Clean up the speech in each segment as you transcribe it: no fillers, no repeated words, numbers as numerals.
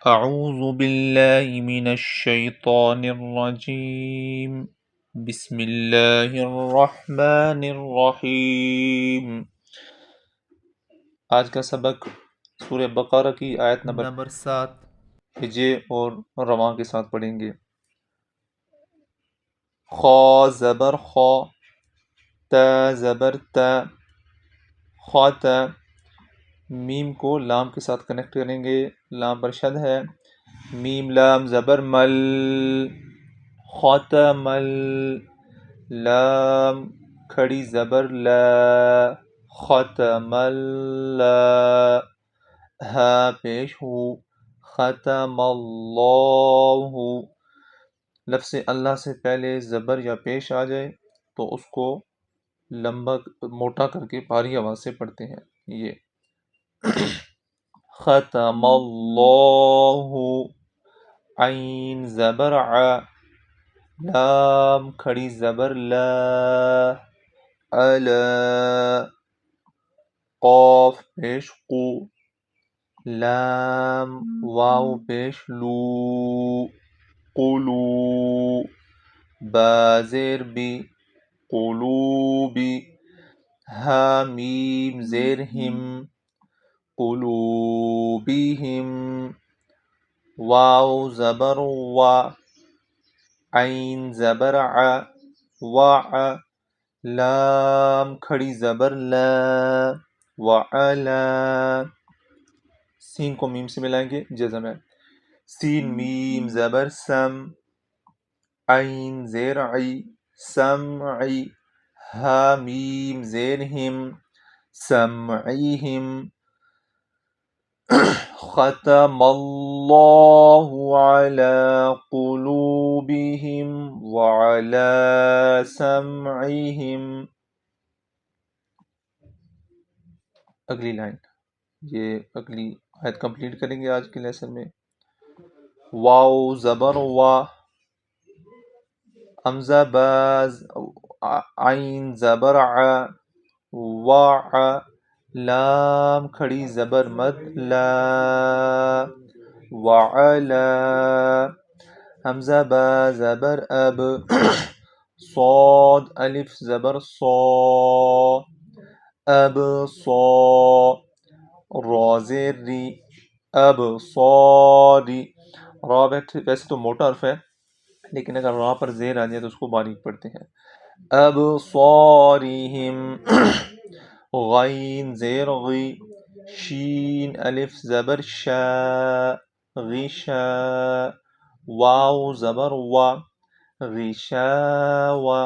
اعوذ باللہ من الشیطان الرجیم بسم اللہ الرحمن الرحیم۔ آج کا سبق سورہ بقرہ کی آیت نمبر 7 ہجے اور رواں کے ساتھ پڑھیں گے۔ خا زبر خا، تا زبر تا، خاتا۔ میم کو لام کے ساتھ کنیکٹ کریں گے، لام پر شد ہے۔ میم لام زبر مل، خاتم ال، لام کھڑی زبر لا، ختم اللہ، ہا پیش ہو، ختم اللہ۔ لفظ اللہ سے پہلے زبر یا پیش آ جائے تو اس کو لمبا موٹا کر کے بھاری آواز سے پڑھتے ہیں۔ یہ ختم اللہ، عین زبر ع، لام کھڑی زبر لا، علا، قاف پیش قو، لام واو پیش لو، قلو، با زیر بی، قلوبی، ہا میم زیر ہم، قلوبہم، واو زبر وا، عین زبر ع، وع، لام کھڑی زبر لا، وعلا۔ سین کو میم سے ملائیں گے، جزم ہے۔ سین میم زبر سم، عین زیر عی، سمعی، ہا میم زیر ہم، سمعیہم، ختم اللہ علی قلوبہم وعلی سمعہم۔ اگلی لائن، یہ اگلی آیت کمپلیٹ کریں گے آج کے لیسن میں۔ واو زبر وا، حمزہ باز، عین زبر ع، وع، لام کھڑی زبر مد لا، وعلا، حمزہ با زبر اب، صاد الف زبر صا، اب صا، را زیر ری، اب صاری۔ را ویسے تو موٹا حرف ہے، لیکن اگر را پر زیر آ جائے تو اس کو باریک پڑھتے ہیں۔ اب صارہم، غین زیر غی، شین الف زبر شا، غشا، واو زبر وا، غشاوا۔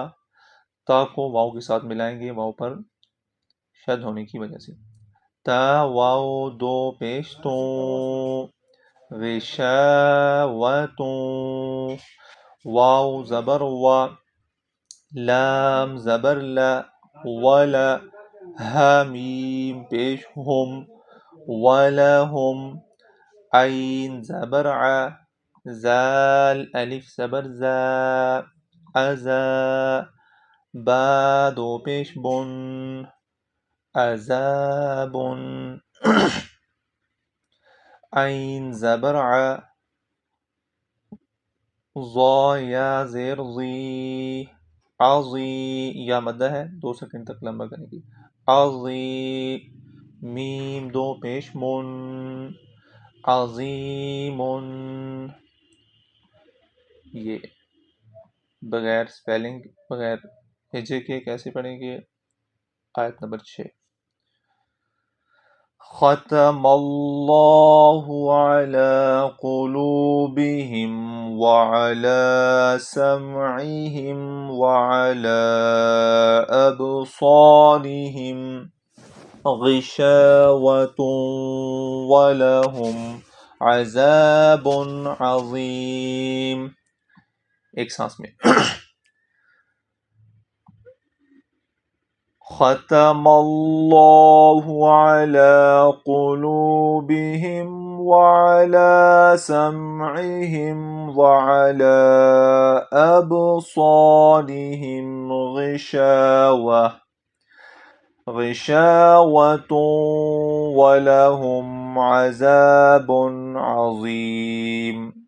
تا کو واو کے ساتھ ملائیں گے، واو پر شد ہونے کی وجہ سے۔ تا واو دو پیش تو، غشاوتوں، واو زبر وا، لام زبر لا، ولا، ہا میم پیش ہم، ولہم، عین زبر ع، زال الف زبر زا، ازا، با دو پیش بن، عذاب، عین زبر ع، ضا یا زیر ضی، عظی، یا مدہ ہے، 2 سیکنڈ تک لمبا کریں گے، عظی، میم دو پیش من، عظیم۔ یہ بغیر سپیلنگ، بغیر ہجے کے کیسے پڑھیں گے؟ آیت نمبر 6۔ ختم اللہ علی قلوبہم وعلی سمعہم وعلی ابصارہم غشاوۃ ولہم عذاب عظیم۔ ایک سانس میں۔ ختم اللہ علی قلوبہم وعلی سمعہم وعلی ابصارہم غشاوۃ غشاوة ولهم عذاب عظيم.